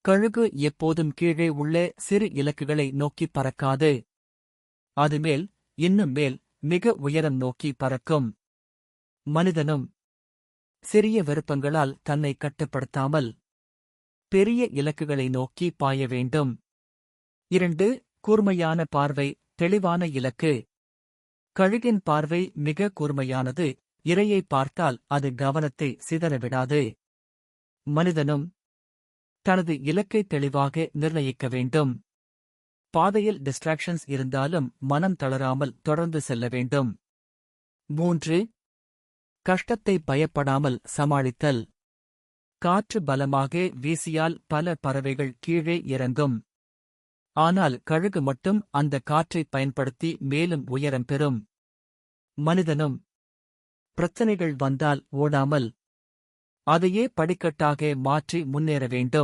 கழுகு எப்போதும் கீழே உள்ள சிறு இலக்குகளை நோக்கி பறக்காது. அது மேல், இன்னும் மேல், மிக உயரம் நோக்கி பறக்கும். மனிதனும் சிறிய விருப்பங்களால் தன்னை கட்டுப்படுத்தாமல் பெரிய இலக்குகளை நோக்கி பாய வேண்டும். 2. கூர்மையான பார்வை, தெளிவான இலக்கு. கழுகின் பார்வை மிக கூர்மையானது, இரையை பார்த்தால் அது கவனத்தை சிதறவிடாது. மனிதனும் தனது இலக்கை தெளிவாக நிர்ணயிக்க வேண்டும். பாதையில் டிஸ்ட்ராக்ஷன்ஸ் இருந்தாலும் மனம் தளராமல் தொடர்ந்து செல்ல வேண்டும். 3. கஷ்டத்தை பயப்படாமல் சமாளித்தல். காற்று பலமாக வீசியால் பல பறவைகள் கீழே இறங்கும். ஆனால் கழுகு மட்டும் அந்த காற்றைப் பயன்படுத்தி மேலும் உயரம் பெறும். மனிதனும் பிரச்சனைகள் வந்தால் ஓடாமல் அதையே படிக்கட்டாக மாற்றி முன்னேற வேண்டும்.